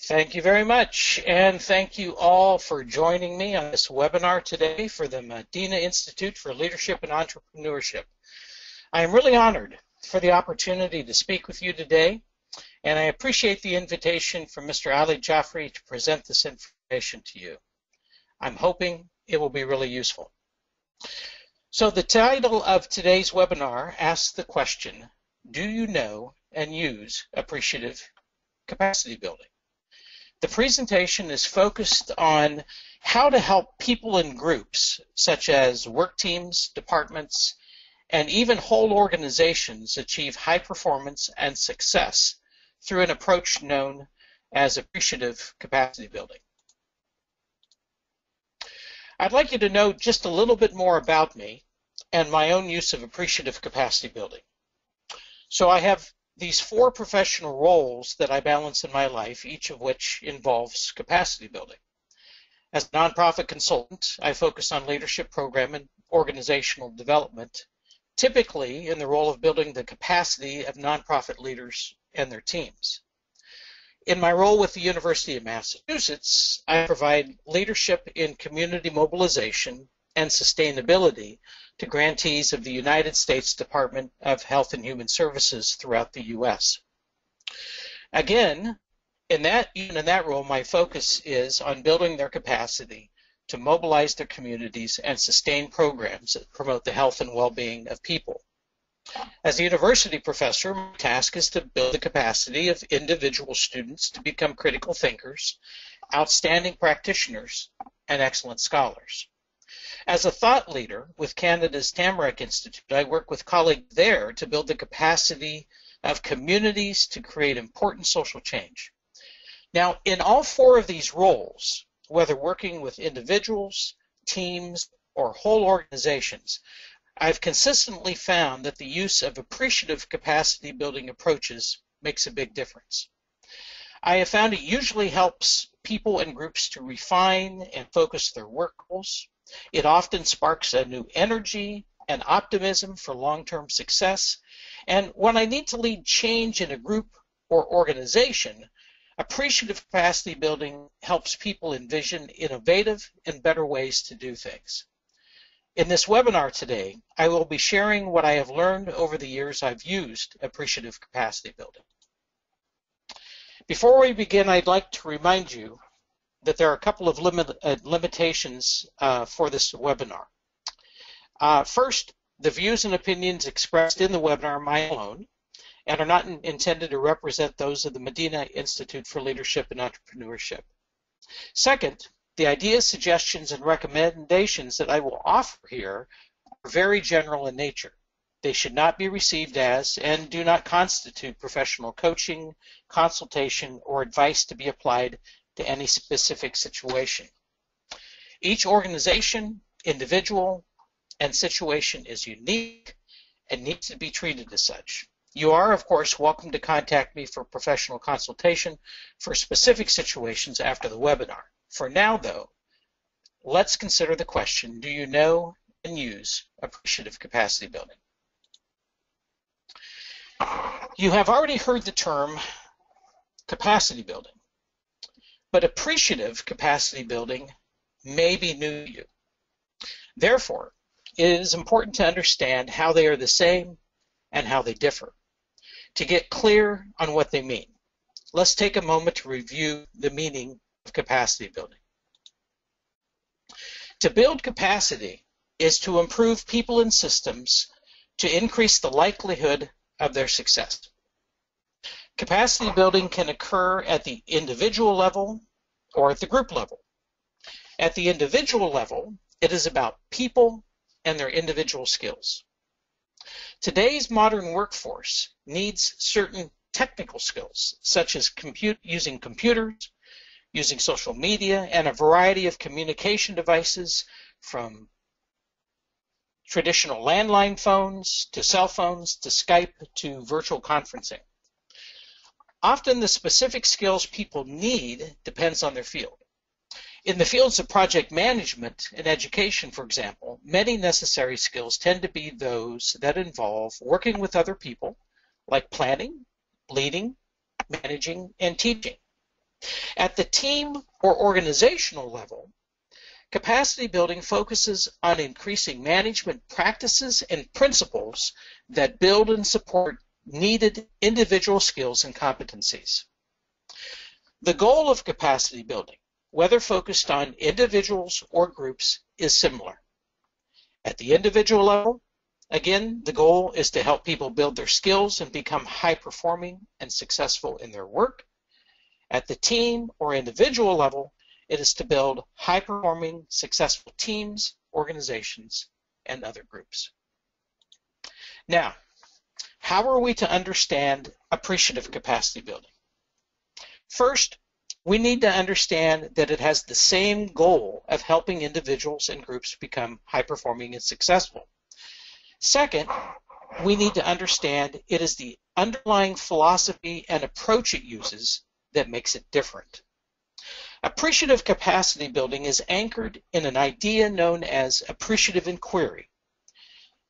Thank you very much, and thank you all for joining me on this webinar today for the Madinah Institute for Leadership and Entrepreneurship. I am really honored for the opportunity to speak with you today, and I appreciate the invitation from Mr. Ali Jaffrey to present this information to you. I'm hoping it will be really useful. So the title of today's webinar asks the question, do you know and use appreciative capacity building? The presentation is focused on how to help people in groups, such as work teams, departments, and even whole organizations achieve high performance and success through an approach known as appreciative capacity building. I'd like you to know just a little bit more about me and my own use of appreciative capacity building. So I have these 4 professional roles that I balance in my life, each of which involves capacity building. As a nonprofit consultant, I focus on leadership program and organizational development, typically in the role of building the capacity of nonprofit leaders and their teams. In my role with the University of Massachusetts, I provide leadership in community mobilization and sustainability to grantees of the United States Department of Health and Human Services throughout the U.S. Again, even in that role, my focus is on building their capacity to mobilize their communities and sustain programs that promote the health and well-being of people. As a university professor, my task is to build the capacity of individual students to become critical thinkers, outstanding practitioners, and excellent scholars. As a thought leader with Canada's Tamarack Institute, I work with colleagues there to build the capacity of communities to create important social change. Now, in all 4 of these roles, whether working with individuals, teams, or whole organizations, I've consistently found that the use of appreciative capacity building approaches makes a big difference. I have found it usually helps people and groups to refine and focus their work goals. It often sparks a new energy and optimism for long-term success. And when I need to lead change in a group or organization, appreciative capacity building helps people envision innovative and better ways to do things. In this webinar today, I will be sharing what I have learned over the years I've used appreciative capacity building. Before we begin, I'd like to remind you that there are a couple of limitations for this webinar. First, the views and opinions expressed in the webinar are my own and are not intended to represent those of the Madinah Institute for Leadership and Entrepreneurship. Second, the ideas, suggestions, and recommendations that I will offer here are very general in nature. They should not be received as and do not constitute professional coaching, consultation, or advice to be applied to any specific situation. Each organization, individual, and situation is unique and needs to be treated as such. You are, of course, welcome to contact me for professional consultation for specific situations after the webinar. For now, though, let's consider the question, do you know and use appreciative capacity building? You have already heard the term capacity building, but appreciative capacity building may be new to you. Therefore, it is important to understand how they are the same and how they differ. To get clear on what they mean, let's take a moment to review the meaning of capacity building. To build capacity is to improve people and systems to increase the likelihood of their success. Capacity building can occur at the individual level or at the group level. At the individual level, it is about people and their individual skills. Today's modern workforce needs certain technical skills, such as using computers, using social media, and a variety of communication devices from traditional landline phones to cell phones to Skype to virtual conferencing. Often the specific skills people need depends on their field. In the fields of project management and education, for example, many necessary skills tend to be those that involve working with other people, like planning, leading, managing, and teaching. At the team or organizational level, capacity building focuses on increasing management practices and principles that build and support needed individual skills and competencies. The goal of capacity building, whether focused on individuals or groups, is similar. At the individual level, again, the goal is to help people build their skills and become high-performing and successful in their work. At the team or individual level, it is to build high-performing, successful teams, organizations, and other groups. Now, how are we to understand appreciative capacity building? First, we need to understand that it has the same goal of helping individuals and groups become high-performing and successful. Second, we need to understand it is the underlying philosophy and approach it uses that makes it different. Appreciative capacity building is anchored in an idea known as appreciative inquiry.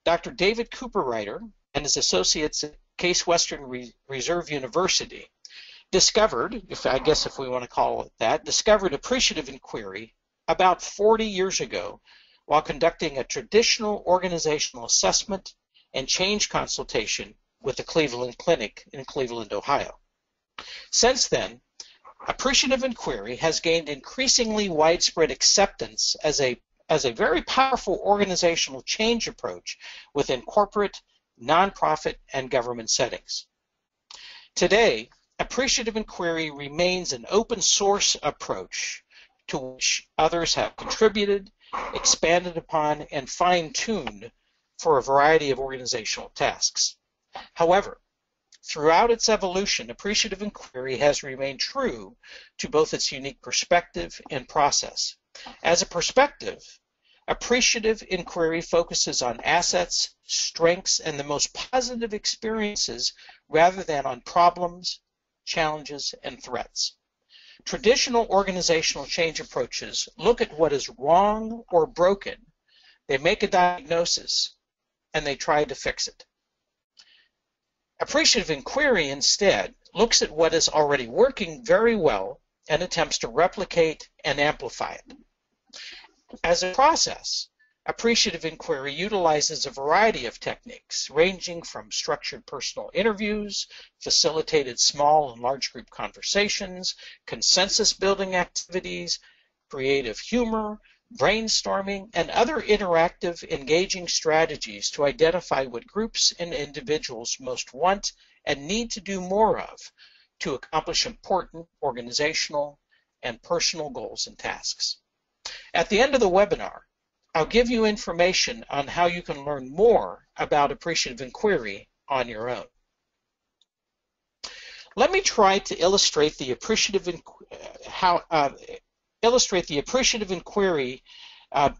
Dr. David Cooperrider and his associates at Case Western Reserve University discovered, if we want to call it that, discovered appreciative inquiry about 40 years ago while conducting a traditional organizational assessment and change consultation with the Cleveland Clinic in Cleveland, Ohio. Since then, appreciative inquiry has gained increasingly widespread acceptance as a very powerful organizational change approach within corporate, nonprofit, and government settings. Today, appreciative inquiry remains an open source approach to which others have contributed, expanded upon, and fine-tuned for a variety of organizational tasks. However, throughout its evolution, appreciative inquiry has remained true to both its unique perspective and process. As a perspective, appreciative inquiry focuses on assets, strengths, and the most positive experiences rather than on problems, challenges, and threats. Traditional organizational change approaches look at what is wrong or broken, they make a diagnosis, and they try to fix it. Appreciative inquiry instead looks at what is already working very well and attempts to replicate and amplify it. As a process, appreciative inquiry utilizes a variety of techniques ranging from structured personal interviews, facilitated small and large group conversations, consensus building activities, creative humor, brainstorming, and other interactive, engaging strategies to identify what groups and individuals most want and need to do more of to accomplish important organizational and personal goals and tasks. At the end of the webinar, I'll give you information on how you can learn more about appreciative inquiry on your own. Let me try to illustrate the appreciative inquiry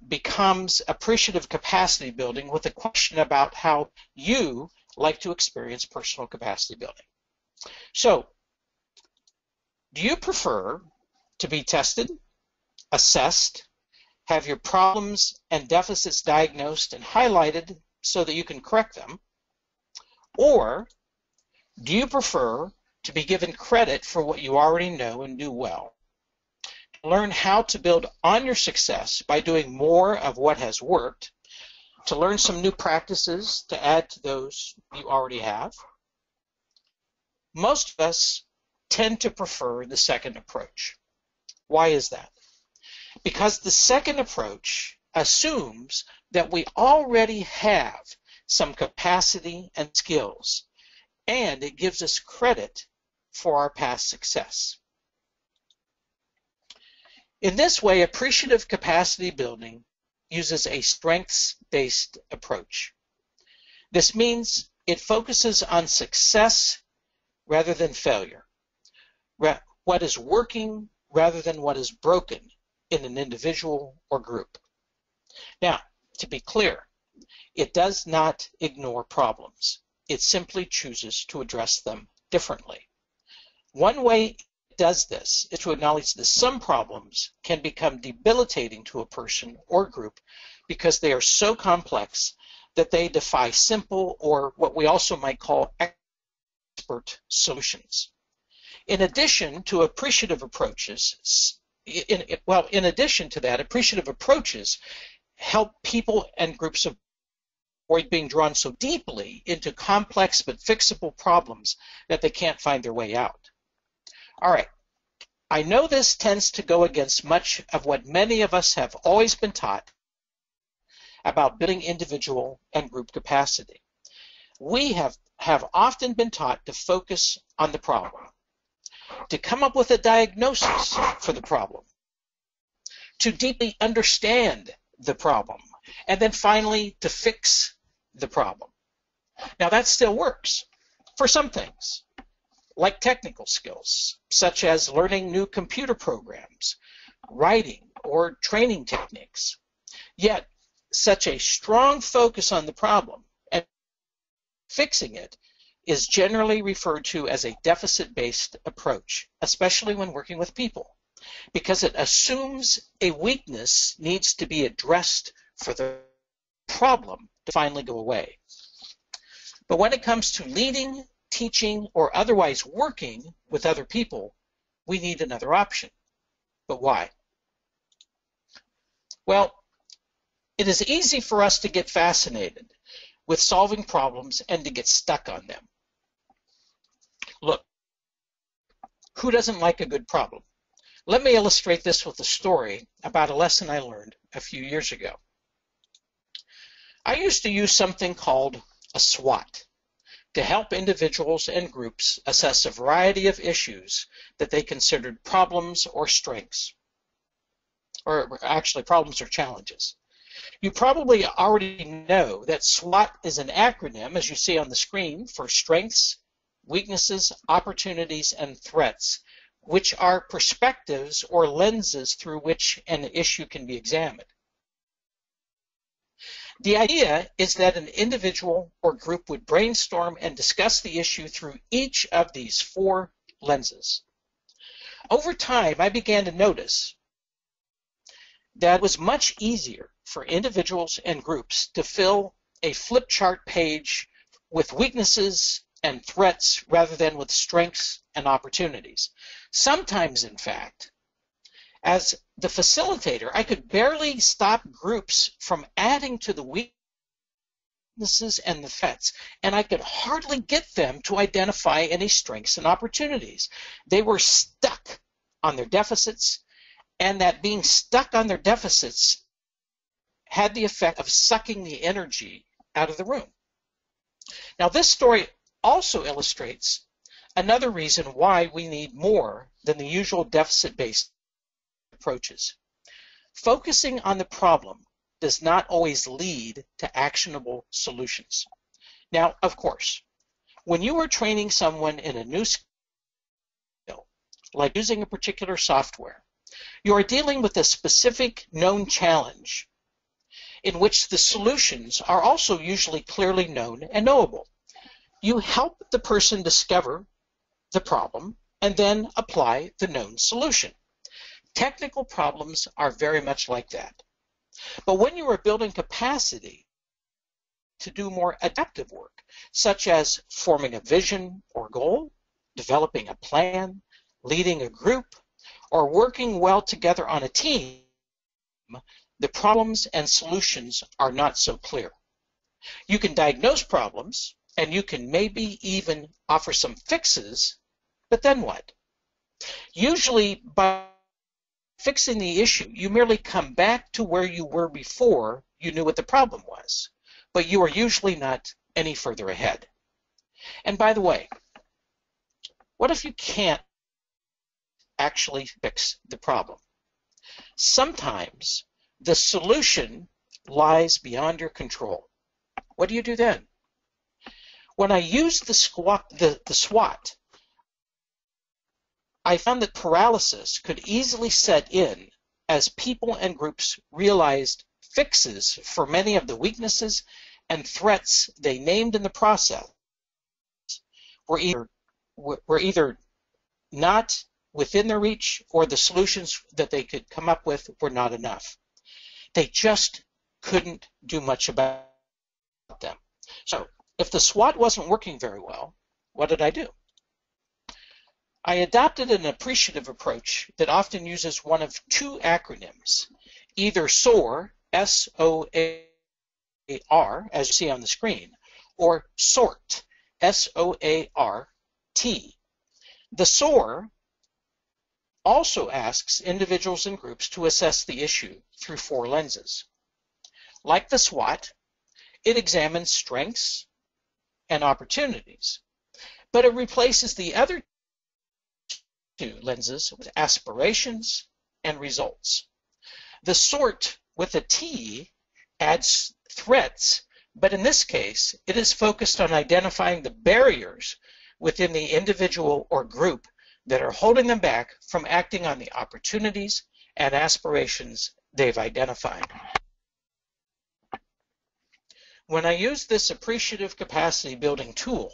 becomes appreciative capacity building with a question about how you like to experience personal capacity building. So, do you prefer to be tested, assessed, have your problems and deficits diagnosed and highlighted so that you can correct them? Or do you prefer to be given credit for what you already know and do well? Learn how to build on your success by doing more of what has worked, to learn some new practices to add to those you already have? Most of us tend to prefer the second approach. Why is that? Because the second approach assumes that we already have some capacity and skills, and it gives us credit for our past success. In this way, appreciative capacity building uses a strengths-based approach. This means it focuses on success rather than failure, what is working rather than what is broken in an individual or group. Now, to be clear, it does not ignore problems. It simply chooses to address them differently. One way it does this is to acknowledge that some problems can become debilitating to a person or group because they are so complex that they defy simple, or what we also might call expert solutions. In addition to appreciative approaches, in addition to that, appreciative approaches help people and groups avoid being drawn so deeply into complex but fixable problems that they can't find their way out. All right. I know this tends to go against much of what many of us have always been taught about building individual and group capacity. We have often been taught to focus on the problem, to come up with a diagnosis for the problem, to deeply understand the problem, and then finally to fix the problem. Now that still works for some things, like technical skills, such as learning new computer programs, writing, or training techniques. Yet, such a strong focus on the problem and fixing it is generally referred to as a deficit-based approach, especially when working with people, because it assumes a weakness needs to be addressed for the problem to finally go away. But when it comes to leading, teaching, or otherwise working with other people, we need another option. But why? Well, it is easy for us to get fascinated with solving problems and to get stuck on them. Look, who doesn't like a good problem? Let me illustrate this with a story about a lesson I learned a few years ago. I used to use something called a SWAT to help individuals and groups assess a variety of issues that they considered problems or strengths, or actually problems or challenges. You probably already know that SWAT is an acronym, as you see on the screen, for strengths, weaknesses, opportunities, and threats, which are perspectives or lenses through which an issue can be examined. The idea is that an individual or group would brainstorm and discuss the issue through each of these four lenses. Over time, I began to notice that it was much easier for individuals and groups to fill a flip chart page with weaknesses and threats rather than with strengths and opportunities. Sometimes, in fact, as the facilitator, I could barely stop groups from adding to the weaknesses and the threats, and I could hardly get them to identify any strengths and opportunities. They were stuck on their deficits, and that being stuck on their deficits had the effect of sucking the energy out of the room. Now, this story also illustrates another reason why we need more than the usual deficit-based approaches. Focusing on the problem does not always lead to actionable solutions. Now, of course, when you are training someone in a new skill, like using a particular software, you are dealing with a specific known challenge in which the solutions are also usually clearly known and knowable. You help the person discover the problem and then apply the known solution. Technical problems are very much like that. But when you are building capacity to do more adaptive work, such as forming a vision or goal, developing a plan, leading a group, or working well together on a team, the problems and solutions are not so clear. You can diagnose problems, and you can maybe even offer some fixes, but then what? Usually, by fixing the issue, you merely come back to where you were before you knew what the problem was, but you are usually not any further ahead. And by the way, what if you can't actually fix the problem? Sometimes the solution lies beyond your control. What do you do then? When I used the SWAT, I found that paralysis could easily set in as people and groups realized fixes for many of the weaknesses and threats they named in the process were either not within their reach, or the solutions that they could come up with were not enough. They just couldn't do much about them. So if the SWAT wasn't working very well, what did I do? I adopted an appreciative approach that often uses one of two acronyms, either SOAR, S-O-A-R, as you see on the screen, or SOART, S-O-A-R-T. The SOAR also asks individuals and groups to assess the issue through four lenses. Like the SWAT, it examines strengths and opportunities, but it replaces the other two lenses with aspirations and results. The SORT with a T adds threats, but in this case, it is focused on identifying the barriers within the individual or group that are holding them back from acting on the opportunities and aspirations they've identified. When I use this appreciative capacity building tool,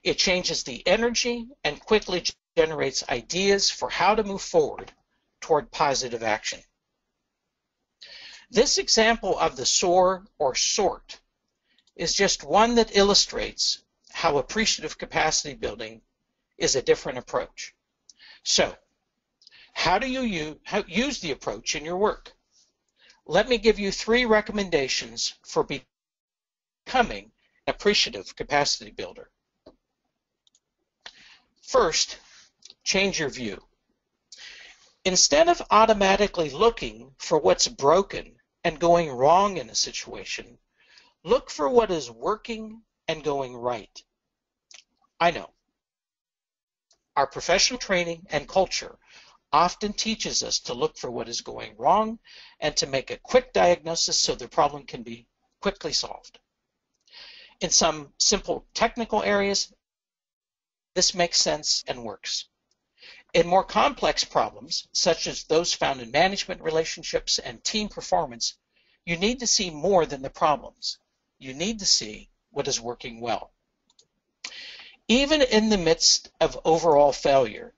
it changes the energy and quickly generates ideas for how to move forward toward positive action. This example of the SOAR or SORT is just one that illustrates how appreciative capacity building is a different approach. So, how do you use the approach in your work? Let me give you 3 recommendations for becoming an appreciative capacity builder. First, change your view. Instead of automatically looking for what's broken and going wrong in a situation, look for what is working and going right. I know. Our professional training and culture often teaches us to look for what is going wrong and to make a quick diagnosis so the problem can be quickly solved. In some simple technical areas, this makes sense and works. In more complex problems, such as those found in management relationships and team performance, you need to see more than the problems. You need to see what is working well. Even in the midst of overall failure,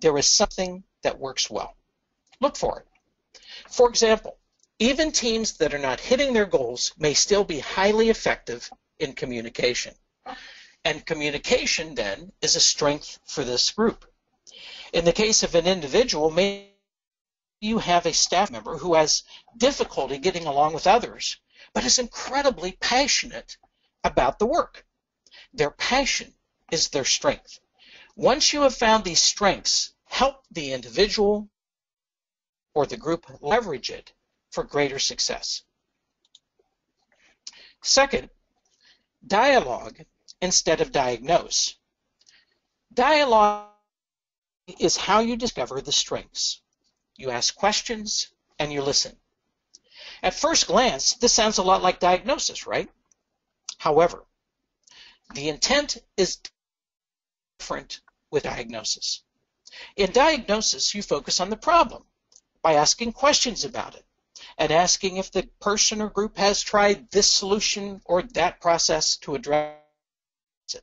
there is something that works well. Look for it. For example, even teams that are not hitting their goals may still be highly effective in communication. And communication, then, is a strength for this group. In the case of an individual, maybe you have a staff member who has difficulty getting along with others, but is incredibly passionate about the work. Their passion is their strength. Once you have found these strengths, help the individual or the group leverage it for greater success. Second, dialogue instead of diagnose. Dialogue is how you discover the strengths. You ask questions and you listen. At first glance, this sounds a lot like diagnosis, right? However, the intent is different with diagnosis. In diagnosis, you focus on the problem by asking questions about it and asking if the person or group has tried this solution or that process to address it.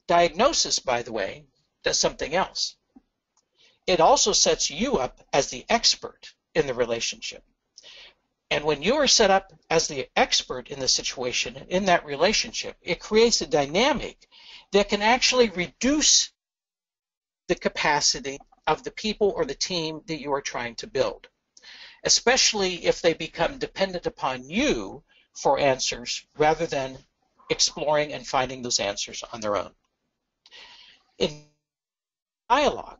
Diagnosis, by the way, does something else. It also sets you up as the expert in the relationship. And when you are set up as the expert in the situation, in that relationship, it creates a dynamic that can actually reduce the capacity of the people or the team that you are trying to build, especially if they become dependent upon you for answers rather than exploring and finding those answers on their own. In dialogue,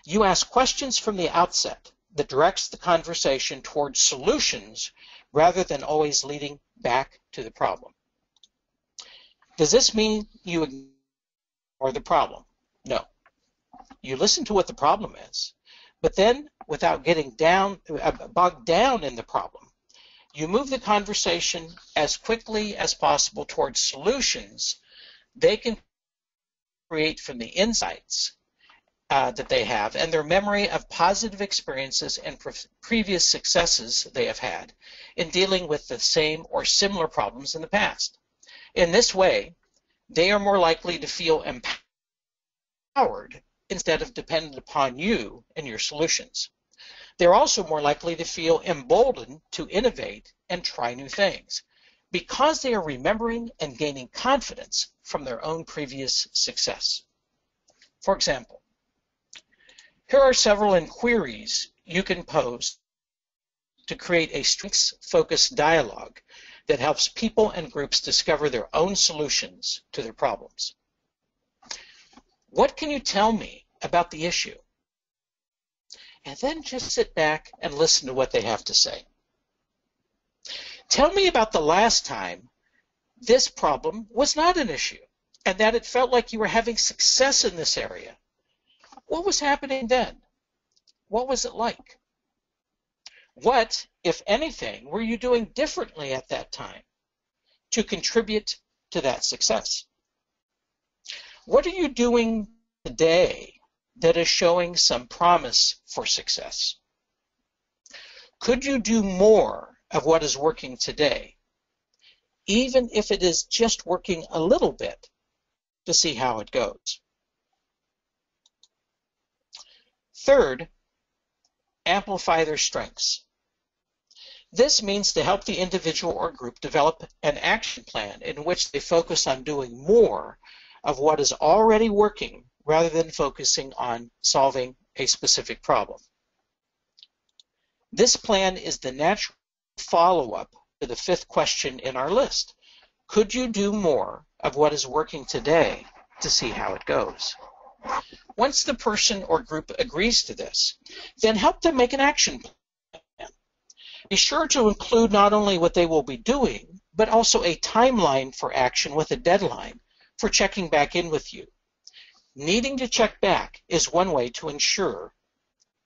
you ask questions from the outset that directs the conversation towards solutions rather than always leading back to the problem. Does this mean you ignore the problem? No. You listen to what the problem is, but then without getting bogged down in the problem, you move the conversation as quickly as possible towards solutions they can create from the insights that they have and their memory of positive experiences and previous successes they have had in dealing with the same or similar problems in the past. In this way, they are more likely to feel empowered instead of dependent upon you and your solutions. They're also more likely to feel emboldened to innovate and try new things because they are remembering and gaining confidence from their own previous success. For example, here are several inquiries you can pose to create a strengths-focused dialogue that helps people and groups discover their own solutions to their problems. What can you tell me about the issue? And then just sit back and listen to what they have to say. Tell me about the last time this problem was not an issue and that it felt like you were having success in this area. What was happening then? What was it like? What, if anything, were you doing differently at that time to contribute to that success? What are you doing today that is showing some promise for success? Could you do more of what is working today, even if it is just working a little bit, to see how it goes? Third, amplify their strengths. This means to help the individual or group develop an action plan in which they focus on doing more of what is already working rather than focusing on solving a specific problem. This plan is the natural follow-up to the fifth question in our list. Could you do more of what is working today to see how it goes? Once the person or group agrees to this, then help them make an action plan. Be sure to include not only what they will be doing, but also a timeline for action with a deadline for checking back in with you. Needing to check back is one way to ensure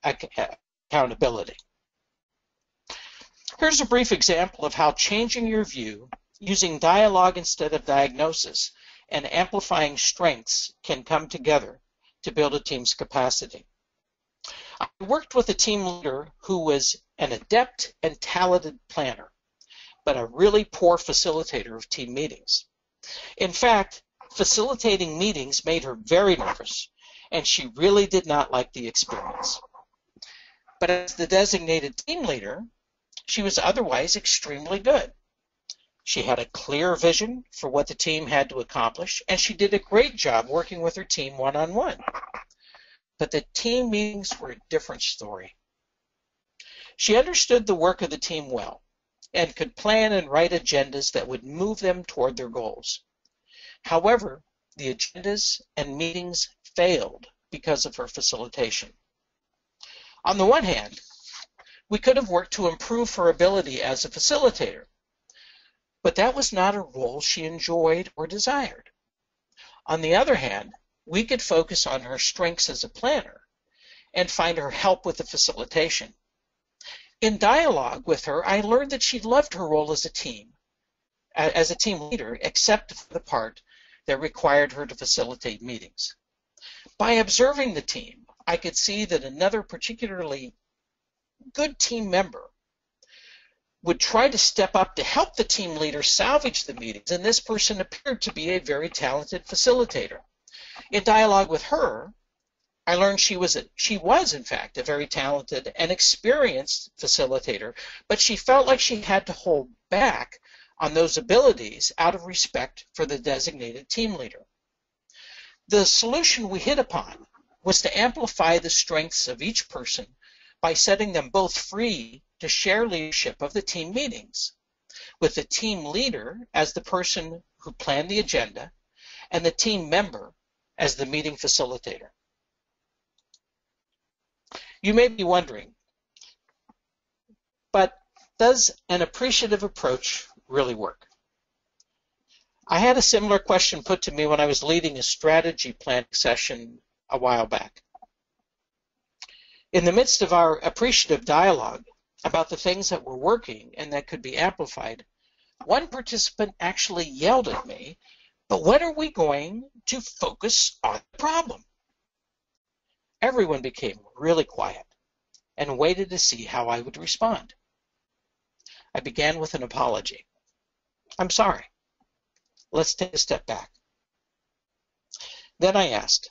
accountability. Here's a brief example of how changing your view, using dialogue instead of diagnosis, and amplifying strengths can come together to build a team's capacity. I worked with a team leader who was an adept and talented planner, but a really poor facilitator of team meetings. In fact, facilitating meetings made her very nervous, and she really did not like the experience. But as the designated team leader, she was otherwise extremely good. She had a clear vision for what the team had to accomplish, and she did a great job working with her team one-on-one. But the team meetings were a different story. She understood the work of the team well and could plan and write agendas that would move them toward their goals. However, the agendas and meetings failed because of her facilitation. On the one hand, we could have worked to improve her ability as a facilitator, but that was not a role she enjoyed or desired. On the other hand, we could focus on her strengths as a planner and find her help with the facilitation. In dialogue with her, I learned that she loved her role as a team leader, except for the part that required her to facilitate meetings. By observing the team, I could see that another particularly good team member would try to step up to help the team leader salvage the meetings, and this person appeared to be a very talented facilitator. In dialogue with her, I learned she was in fact a very talented and experienced facilitator, but she felt like she had to hold back on those abilities out of respect for the designated team leader. The solution we hit upon was to amplify the strengths of each person by setting them both free to share leadership of the team meetings, with the team leader as the person who planned the agenda and the team member as the meeting facilitator. You may be wondering, but does an appreciative approach really work? I had a similar question put to me when I was leading a strategy planning session a while back. In the midst of our appreciative dialogue about the things that were working and that could be amplified, one participant actually yelled at me, "But when are we going to focus on the problem?" Everyone became really quiet and waited to see how I would respond. I began with an apology. "I'm sorry. Let's take a step back." Then I asked,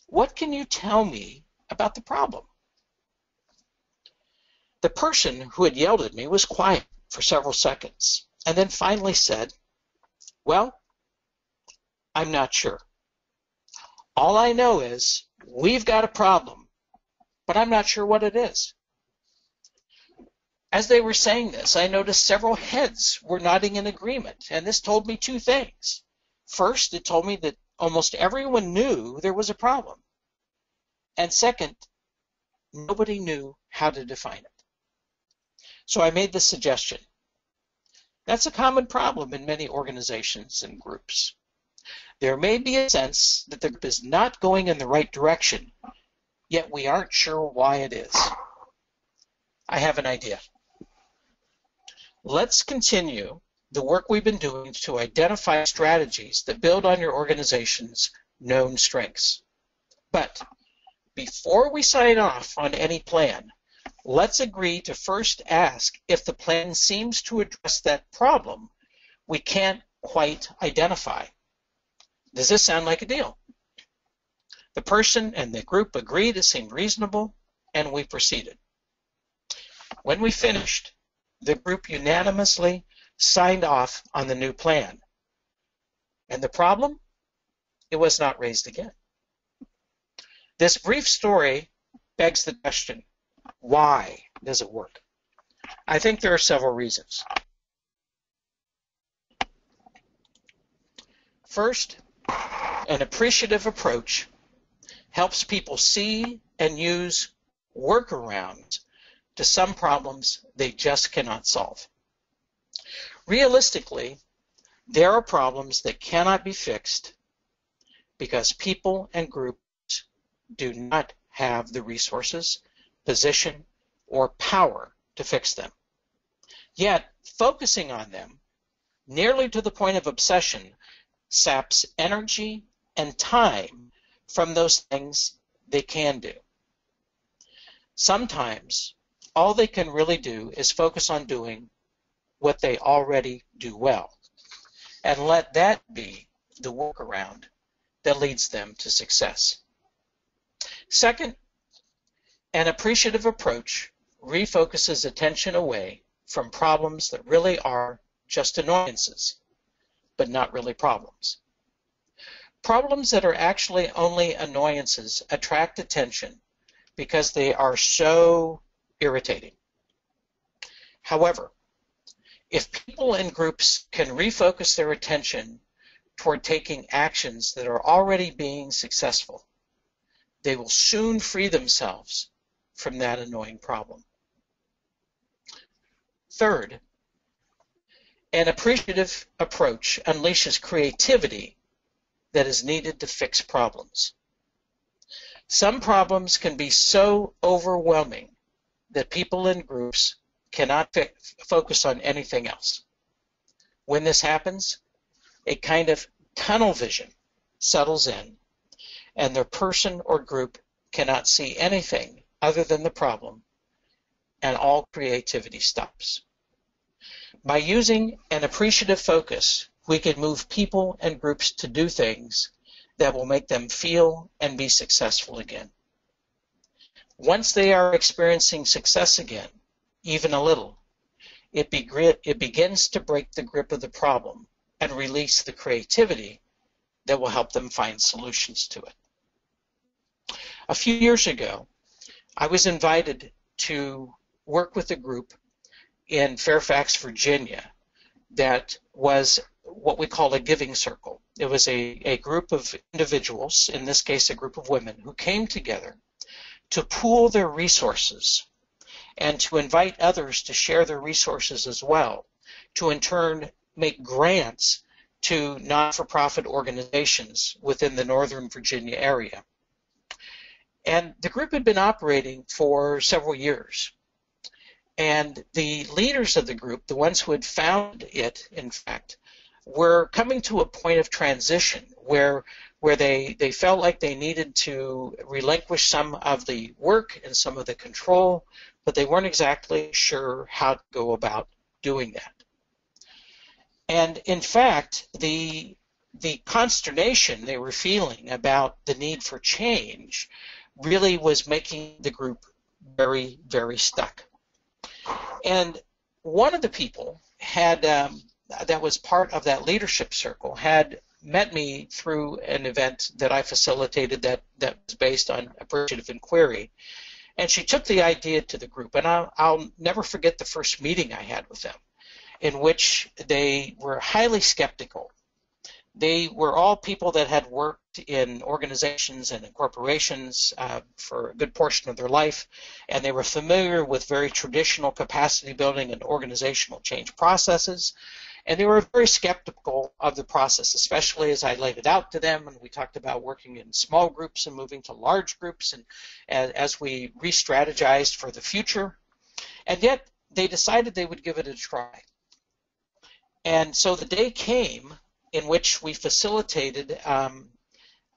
"What can you tell me about the problem?" The person who had yelled at me was quiet for several seconds and then finally said, "Well, I'm not sure. All I know is we've got a problem, but I'm not sure what it is. As they were saying this, I noticed several heads were nodding in agreement, and this told me two things. First, it told me that almost everyone knew there was a problem. And second, nobody knew how to define it. So I made this suggestion. That's a common problem in many organizations and groups. There may be a sense that the group is not going in the right direction, yet we aren't sure why it is. I have an idea. Let's continue the work we've been doing to identify strategies that build on your organization's known strengths. But before we sign off on any plan, let's agree to first ask if the plan seems to address that problem we can't quite identify. Does this sound like a deal? The person and the group agreed it seemed reasonable, and we proceeded. When we finished, the group unanimously signed off on the new plan. And the problem? It was not raised again. This brief story begs the question, why does it work? I think there are several reasons. First, an appreciative approach helps people see and use workarounds to some problems they just cannot solve. Realistically, there are problems that cannot be fixed because people and groups do not have the resources, position, or power to fix them. Yet, focusing on them, nearly to the point of obsession, saps energy and time from those things they can do. Sometimes, all they can really do is focus on doing what they already do well, and let that be the workaround that leads them to success. Second, an appreciative approach refocuses attention away from problems that really are just annoyances, but not really problems. Problems that are actually only annoyances attract attention because they are so irritating. However, if people and groups can refocus their attention toward taking actions that are already being successful, they will soon free themselves from that annoying problem. Third, an appreciative approach unleashes creativity that is needed to fix problems. Some problems can be so overwhelming that people and groups cannot focus on anything else. When this happens, a kind of tunnel vision settles in, and the person or group cannot see anything other than the problem, and all creativity stops. By using an appreciative focus, we can move people and groups to do things that will make them feel and be successful again. Once they are experiencing success again, even a little, it begins to break the grip of the problem and release the creativity that will help them find solutions to it. A few years ago, I was invited to work with a group in Fairfax, Virginia, that was what we call a giving circle. It was a group of individuals, in this case a group of women, who came together to pool their resources and to invite others to share their resources as well, to in turn make grants to not-for-profit organizations within the Northern Virginia area. And the group had been operating for several years. And the leaders of the group, the ones who had founded it, in fact, were coming to a point of transition where they felt like they needed to relinquish some of the work and some of the control, but they weren't exactly sure how to go about doing that. And in fact, the consternation they were feeling about the need for change really was making the group very, very stuck. And one of the people had that was part of that leadership circle had met me through an event that I facilitated that was based on appreciative inquiry. And she took the idea to the group, and I'll never forget the first meeting I had with them, in which they were highly skeptical. They were all people that had worked in organizations and in corporations for a good portion of their life, and they were familiar with very traditional capacity building and organizational change processes, and they were very skeptical of the process, especially as I laid it out to them, and we talked about working in small groups and moving to large groups, and as we re-strategized for the future. And yet they decided they would give it a try. And so the day came in which we facilitated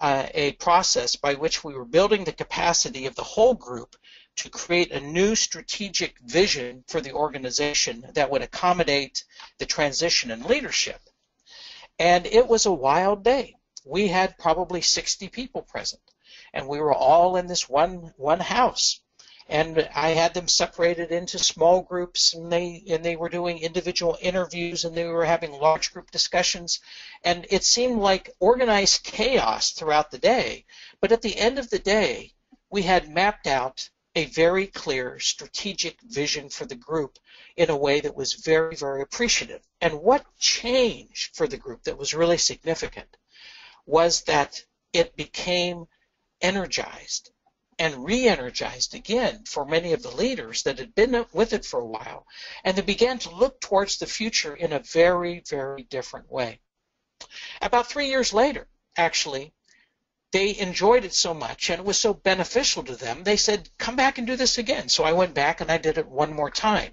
a process by which we were building the capacity of the whole group to create a new strategic vision for the organization that would accommodate the transition in leadership. And it was a wild day. We had probably 60 people present, and we were all in this one house. And I had them separated into small groups, and they were doing individual interviews, and they were having large group discussions. And it seemed like organized chaos throughout the day. But at the end of the day, we had mapped out a very clear strategic vision for the group in a way that was very, very appreciative. And what changed for the group that was really significant was that it became energized and re-energized again for many of the leaders that had been with it for a while, and they began to look towards the future in a very, very different way. About 3 years later, actually, they enjoyed it so much and it was so beneficial to them, they said, come back and do this again. So I went back and I did it one more time.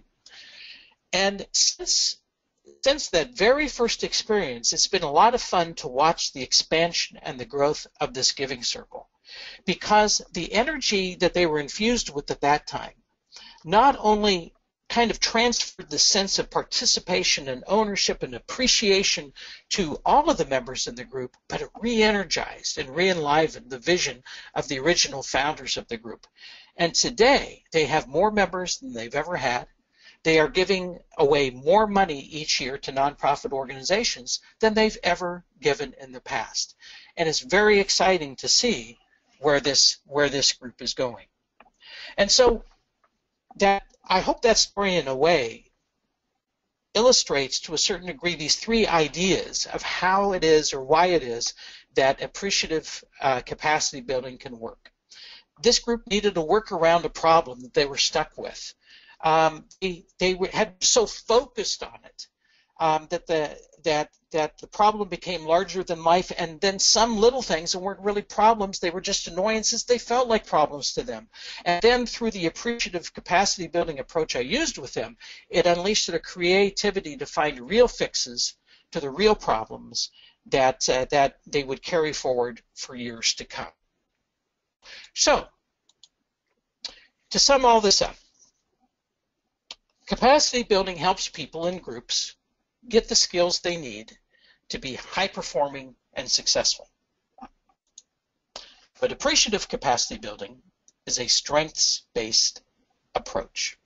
And since that very first experience, it's been a lot of fun to watch the expansion and the growth of this giving circle, because the energy that they were infused with at that time not only kind of transferred the sense of participation and ownership and appreciation to all of the members in the group, but it re-energized and re-enlivened the vision of the original founders of the group. And today, they have more members than they've ever had. They are giving away more money each year to nonprofit organizations than they've ever given in the past. And it's very exciting to see where this group is going. And so that I hope that story in a way illustrates to a certain degree these three ideas of how it is or why it is that appreciative capacity building can work. This group needed to work around a problem that they were stuck with. They had so focused on it that the problem became larger than life, and then some little things that weren't really problems, they were just annoyances, they felt like problems to them. And then through the appreciative capacity building approach I used with them, it unleashed a creativity to find real fixes to the real problems that they would carry forward for years to come. So, to sum all this up, capacity building helps people in groups get the skills they need to be high-performing and successful. But appreciative capacity building is a strengths-based approach,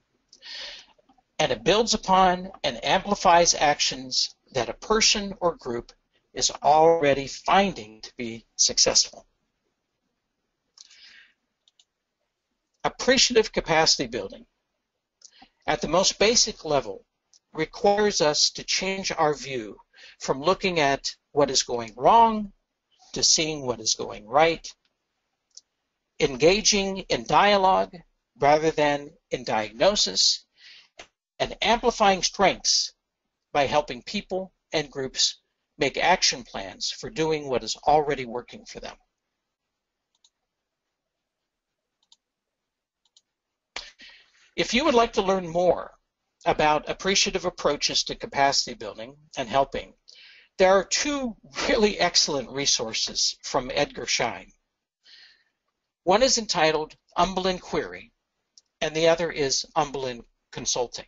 and it builds upon and amplifies actions that a person or group is already finding to be successful. Appreciative capacity building, at the most basic level, requires us to change our view from looking at what is going wrong to seeing what is going right, engaging in dialogue rather than in diagnosis, and amplifying strengths by helping people and groups make action plans for doing what is already working for them. If you would like to learn more about appreciative approaches to capacity building and helping, there are two really excellent resources from Edgar Schein. One is entitled Humble Inquiry, and the other is Humble Consulting.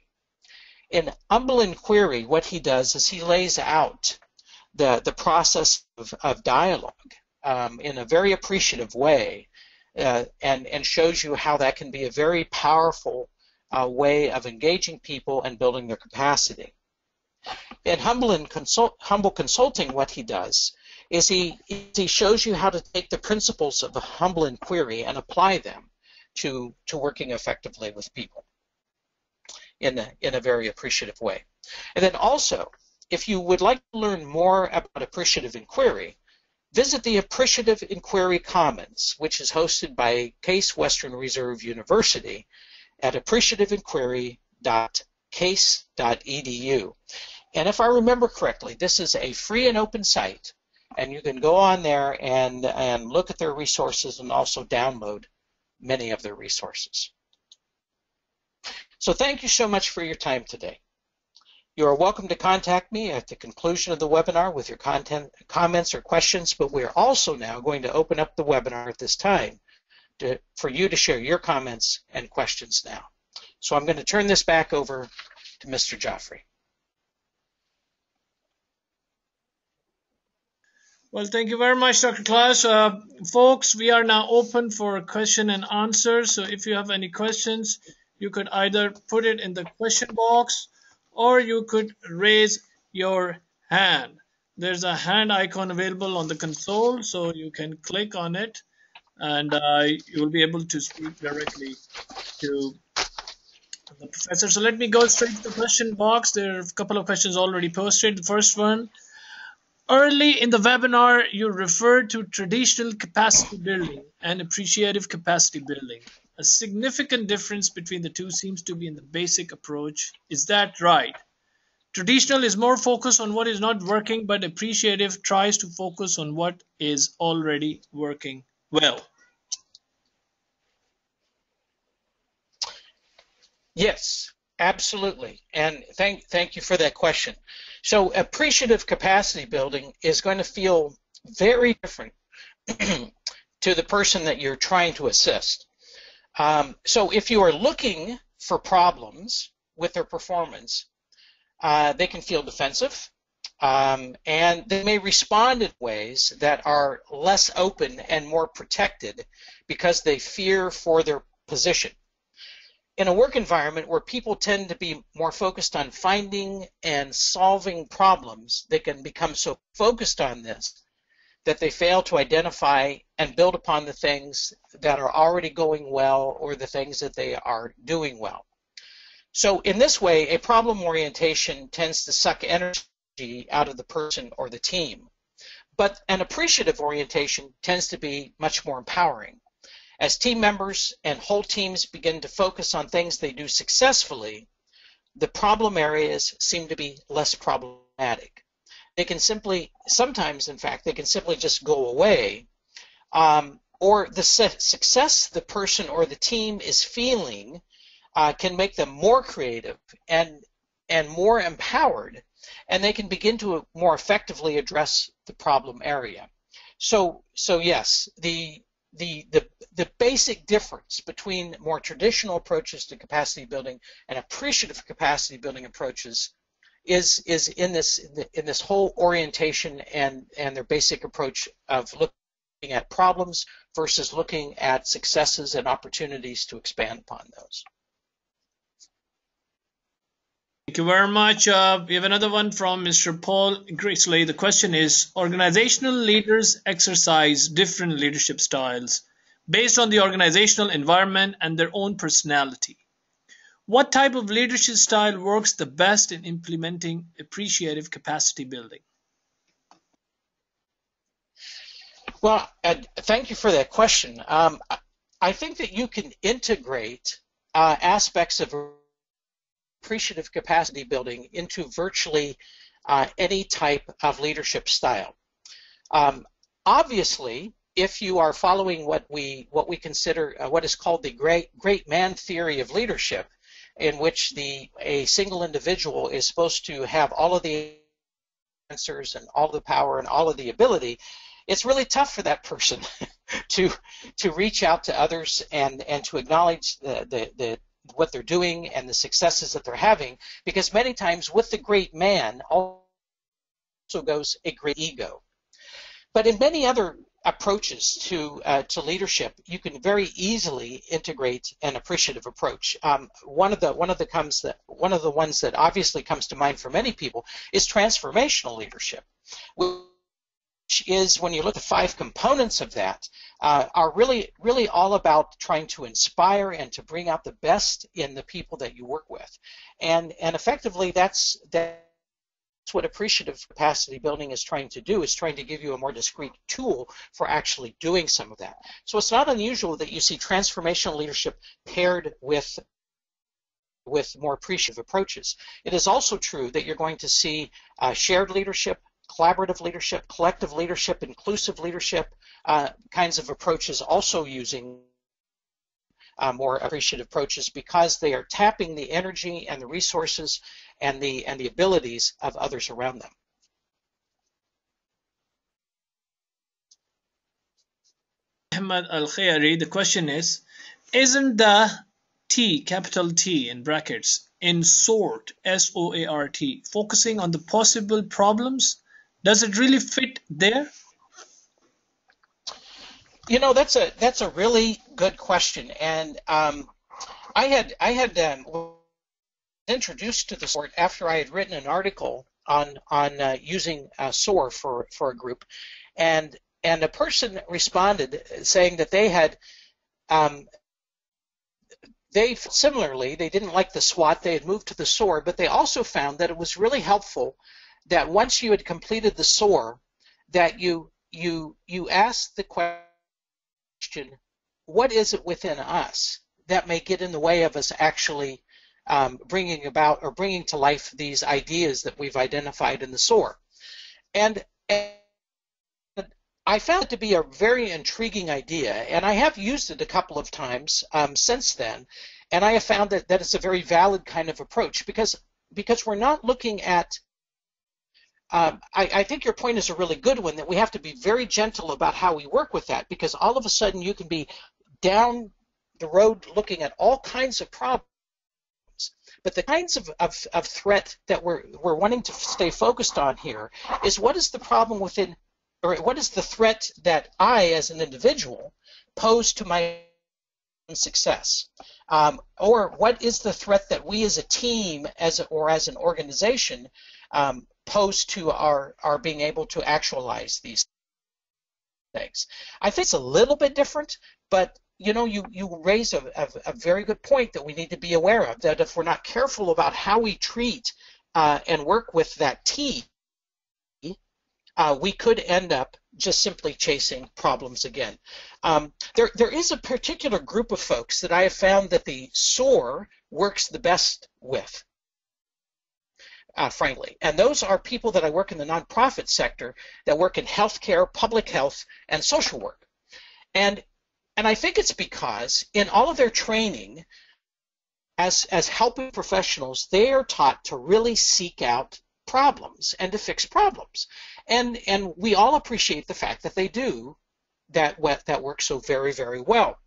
In Humble Inquiry, what he does is he lays out the process of dialogue in a very appreciative way and shows you how that can be a very powerful way of engaging people and building their capacity. In Humble Consulting, what he does is he shows you how to take the principles of a humble inquiry and apply them to working effectively with people in a very appreciative way. And then also, if you would like to learn more about appreciative inquiry, visit the Appreciative Inquiry Commons, which is hosted by Case Western Reserve University at appreciativeinquiry.case.edu. And if I remember correctly, this is a free and open site, and you can go on there and look at their resources and also download many of their resources. So thank you so much for your time today. You are welcome to contact me at the conclusion of the webinar with your comments or questions, but we're also now going to open up the webinar at this time for you to share your comments and questions now. So I'm going to turn this back over to Mr. Joffrey. Well, thank you very much, Dr. Klaus. Folks, we are now open for question and answer. So if you have any questions, you could either put it in the question box or you could raise your hand. There's a hand icon available on the console, so you can click on it and you will be able to speak directly to the professor. So let me go straight to the question box. There are a couple of questions already posted. The first one, early in the webinar, you referred to traditional capacity building and appreciative capacity building. A significant difference between the two seems to be in the basic approach. Is that right? Traditional is more focused on what is not working, but appreciative tries to focus on what is already working well. Yes, absolutely. And thank you for that question. So appreciative capacity building is going to feel very different to the person that you're trying to assist. So if you are looking for problems with their performance, they can feel defensive, and they may respond in ways that are less open and more protected because they fear for their position. In a work environment where people tend to be more focused on finding and solving problems, they can become so focused on this that they fail to identify and build upon the things that are already going well or the things that they are doing well. So in this way, a problem orientation tends to suck energy out of the person or the team. But an appreciative orientation tends to be much more empowering. As team members and whole teams begin to focus on things they do successfully, the problem areas seem to be less problematic. They can simply, sometimes in fact, they can simply just go away, or the success the person or the team is feeling can make them more creative and more empowered, and they can begin to more effectively address the problem area. So yes, the basic difference between more traditional approaches to capacity building and appreciative capacity building approaches is in this whole orientation and their basic approach of looking at problems versus looking at successes and opportunities to expand upon those. Thank you very much. We have another one from Mr. Paul Gracely. The question is, organizational leaders exercise different leadership styles based on the organizational environment and their own personality. What type of leadership style works the best in implementing appreciative capacity building? Well, thank you for that question. I think that you can integrate aspects of appreciative capacity building into virtually any type of leadership style. Obviously, if you are following what we consider what is called the great man theory of leadership, in which a single individual is supposed to have all of the answers and all the power and all of the ability, it's really tough for that person to reach out to others and to acknowledge what they're doing and the successes that they're having, because many times with the great man also goes a great ego. But in many other approaches to leadership, you can very easily integrate an appreciative approach. One of the ones that obviously comes to mind for many people is transformational leadership, is, when you look at the 5 components of that, are really all about trying to inspire and to bring out the best in the people that you work with. And effectively, that's what appreciative capacity building is trying to do, is trying to give you a more discrete tool for actually doing some of that. So it's not unusual that you see transformational leadership paired with more appreciative approaches. It is also true that you're going to see shared leadership, collaborative leadership, collective leadership, inclusive leadership kinds of approaches also using more appreciative approaches, because they are tapping the energy and the resources and the abilities of others around them. Ahmed Al-Khayari, the question is, isn't the T, capital T in brackets, in SOART, S-O-A-R-T, focusing on the possible problems? Does it really fit there? You know, that's a really good question, and I had introduced to the SOART after I had written an article on using SOAR for a group, and a person responded saying that they had similarly, they didn't like the SWAT, they had moved to the SOAR, but they also found that it was really helpful that once you had completed the SOAR, that you asked the question, what is it within us that may get in the way of us actually bringing about or bringing to life these ideas that we've identified in the SOAR? And I found it to be a very intriguing idea, and I have used it a couple of times since then, and I have found that it's a very valid kind of approach, because we're not looking at I think your point is a really good one, that we have to be very gentle about how we work with that, because all of a sudden you can be down the road looking at all kinds of problems. But the kinds of threat that we're wanting to stay focused on here is, what is the problem within, or what is the threat that I as an individual pose to my own success? Or what is the threat that we as a team or as an organization pose to our being able to actualize these things? I think it's a little bit different, but you know, you raise a very good point that we need to be aware of, that if we're not careful about how we treat and work with that T, we could end up just simply chasing problems again. There is a particular group of folks that I have found that the SOAR works the best with, frankly. And those are people that I work in the nonprofit sector, that work in healthcare, public health, and social work. And I think it's because in all of their training as helping professionals, they are taught to really seek out problems and to fix problems. And we all appreciate the fact that they do that work so very, very well.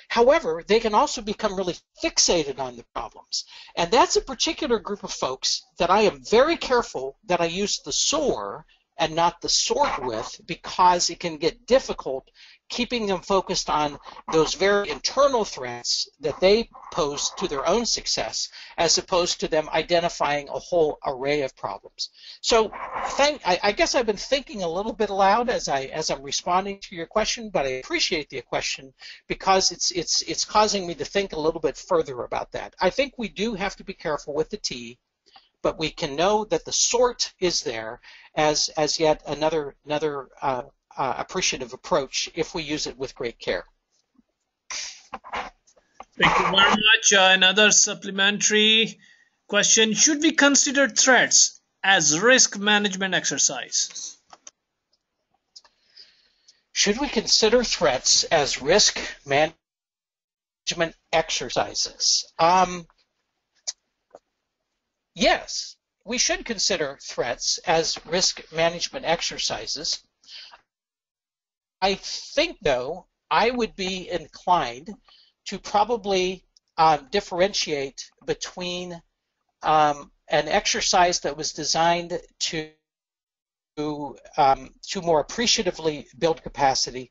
However, they can also become really fixated on the problems. And that's a particular group of folks that I am very careful that I use the SOAR and not the SORT with, because it can get difficult keeping them focused on those very internal threats that they pose to their own success, as opposed to them identifying a whole array of problems. So I guess I've been thinking a little bit aloud as I'm responding to your question, but I appreciate the question, because it's causing me to think a little bit further about that. I think we do have to be careful with the T, but we can know that the SORT is there as yet another appreciative approach if we use it with great care. Thank you very much. Another supplementary question: should we consider threats as risk management exercise? Should we consider threats as risk management exercises? Yes, we should consider threats as risk management exercises. I think, though, I would be inclined to probably differentiate between an exercise that was designed to more appreciatively build capacity,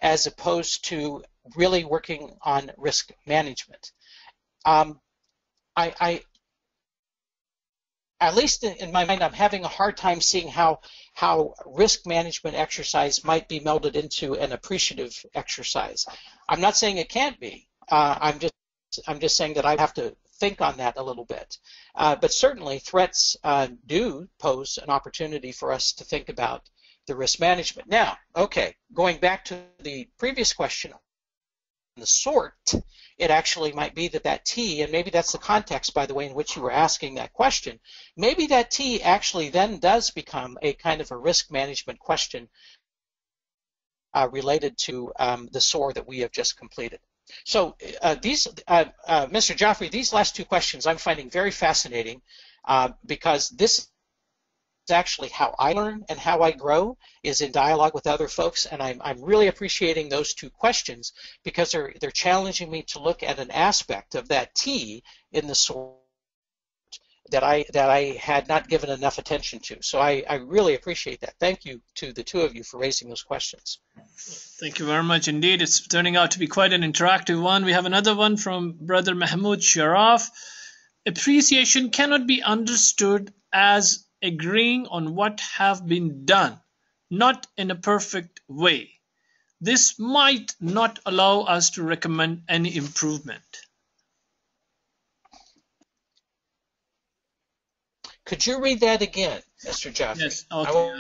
as opposed to really working on risk management. at least in my mind, I'm having a hard time seeing how risk management exercise might be melded into an appreciative exercise. I'm not saying it can't be. I'm just saying that I have to think on that a little bit. But certainly threats do pose an opportunity for us to think about the risk management. Now, okay, going back to the previous question, the SOARt, it actually might be that T, and maybe that's the context, by the way, in which you were asking that question, maybe that T actually then does become a kind of a risk management question related to the SOAR that we have just completed. So Mr. Jaffrey, these last two questions I'm finding very fascinating because this is actually how I learn and how I grow is in dialogue with other folks, and I'm really appreciating those two questions because they're challenging me to look at an aspect of that T in the SOAR that I had not given enough attention to. So I really appreciate that. Thank you to the two of you for raising those questions. Thank you very much indeed. It's turning out to be quite an interactive one. We have another one from Brother Mahmoud Sharaf. Appreciation cannot be understood as agreeing on what have been done, not in a perfect way. This might not allow us to recommend any improvement. Could you read that again, Mr. Jaffrey? Yes, okay.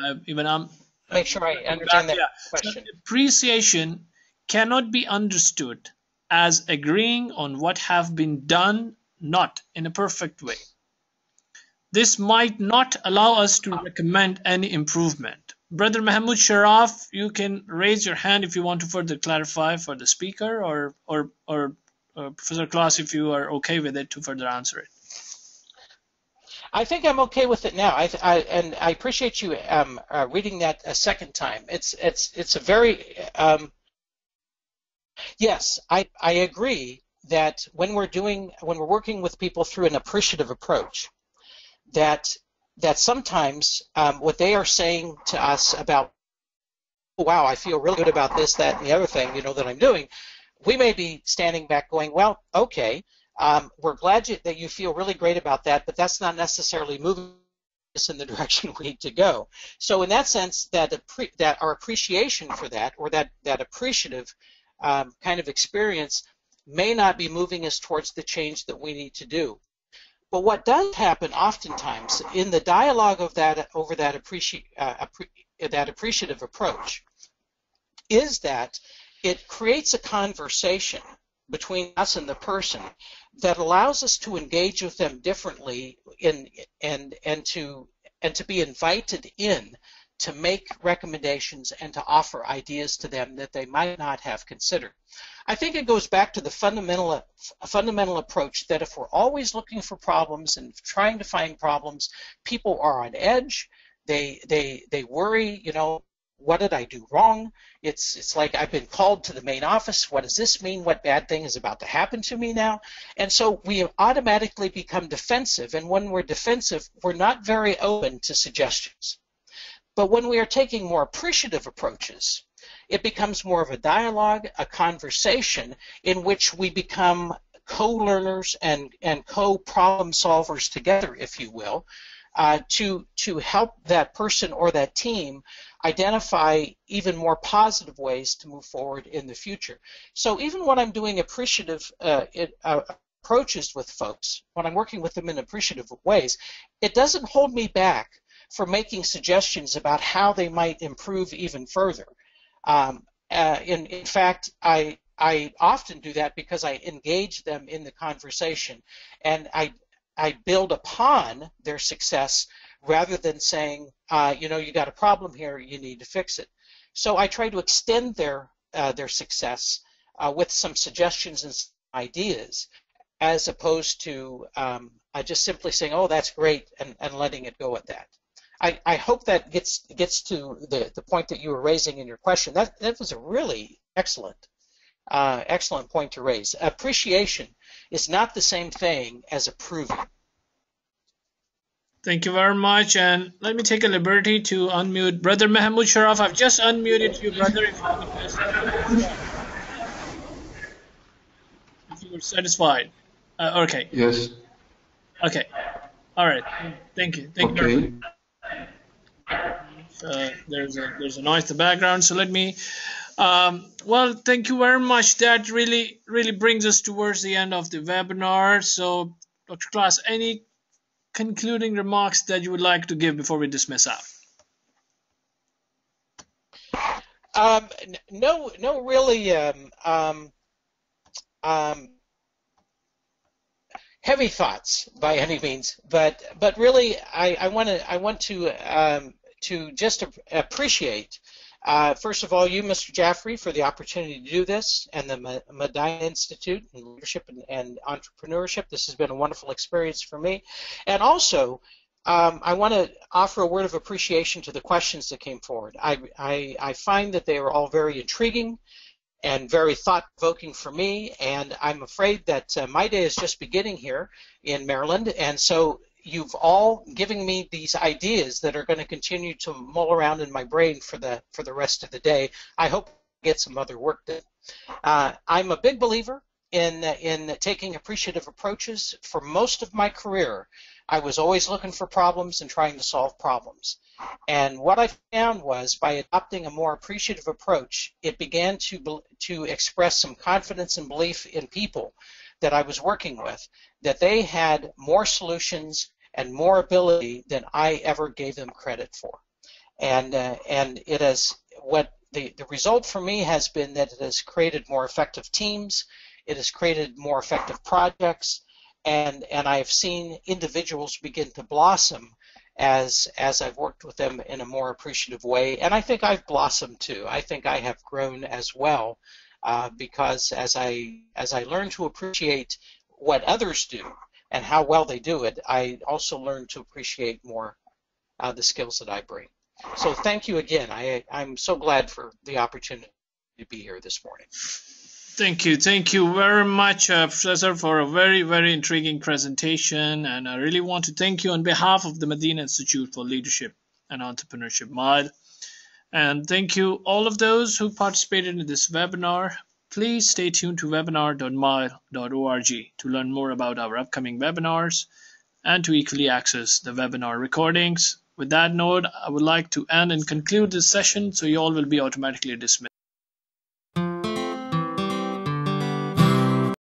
Make sure I understand that question. So appreciation cannot be understood as agreeing on what have been done, not in a perfect way. This might not allow us to recommend any improvement. Brother Mahmoud Sharaf, you can raise your hand if you want to further clarify for the speaker, or Professor Klaus, if you are okay with it, to further answer it. I think I'm okay with it now. And I appreciate you reading that a second time. It's a very yes. I agree that when we're working with people through an appreciative approach, that sometimes what they are saying to us about, oh, wow, I feel really good about this, that, and the other thing, that I'm doing, we may be standing back going, well, okay. We're glad that you feel really great about that, but that's not necessarily moving us in the direction we need to go. So in that sense, that our appreciation for that, or that appreciative kind of experience, may not be moving us towards the change that we need to do. But what does happen oftentimes in the dialogue of that appreciative approach is that it creates a conversation between us and the person that allows us to engage with them differently and to be invited in to make recommendations and to offer ideas to them that they might not have considered. I think it goes back to the fundamental approach that if we're always looking for problems and trying to find problems, people are on edge. They worry, what did I do wrong? It's like I've been called to the main office. What does this mean? What bad thing is about to happen to me now? And so we automatically become defensive. And when we're defensive, we're not very open to suggestions. But when we are taking more appreciative approaches, it becomes more of a dialogue, a conversation in which we become co-learners and co-problem solvers together, if you will, to help that person or that team identify even more positive ways to move forward in the future. So even when I'm doing appreciative approaches with folks, when I'm working with them in appreciative ways, it doesn't hold me back from making suggestions about how they might improve even further. In fact, I often do that because I engage them in the conversation, and I build upon their success rather than saying, you got a problem here, you need to fix it. So I try to extend their success with some suggestions and ideas, as opposed to just simply saying, oh, that's great, and letting it go at that. I hope that gets to the point that you were raising in your question. That was a really excellent point to raise. Appreciation is not the same thing as approving. Thank you very much, and let me take a liberty to unmute Brother Mahmoud Sharaf. I've just unmuted you, brother, if you were satisfied. Okay. Yes. Okay. All right. Thank you. Thank you very Okay. much. There's a noise in the background, so let me. Well, thank you very much. That really brings us towards the end of the webinar. So, Dr. Klaus, any concluding remarks that you would like to give before we dismiss out? No, really heavy thoughts by any means, but really I want to just appreciate first of all you, Mr. Jaffrey, for the opportunity to do this, and the Madinah Institute and Leadership and Entrepreneurship. This has been a wonderful experience for me, and also I want to offer a word of appreciation to the questions that came forward. I find that they are all very intriguing and very thought-provoking for me, and I'm afraid that my day is just beginning here in Maryland, and so you've all given me these ideas that are going to continue to mull around in my brain for the rest of the day. I hope to get some other work done. I'm a big believer in taking appreciative approaches. For most of my career, I was always looking for problems and trying to solve problems. And what I found was, by adopting a more appreciative approach, it began to express some confidence and belief in people that I was working with, that they had more solutions and more ability than I ever gave them credit for. And it has, what the result for me has been that it has created more effective teams, it has created more effective projects, and I've seen individuals begin to blossom as I've worked with them in a more appreciative way. And I think I've blossomed too. I think I have grown as well, because as I learn to appreciate what others do and how well they do it, I also learn to appreciate more the skills that I bring. So thank you again. I'm so glad for the opportunity to be here this morning. Thank you very much, Professor, for a very intriguing presentation. And I really want to thank you on behalf of the Madinah Institute for Leadership and Entrepreneurship, MILE. And thank you all of those who participated in this webinar. Please stay tuned to webinar.mile.org to learn more about our upcoming webinars and to equally access the webinar recordings. With that note, I would like to end and conclude this session, so you all will be automatically dismissed.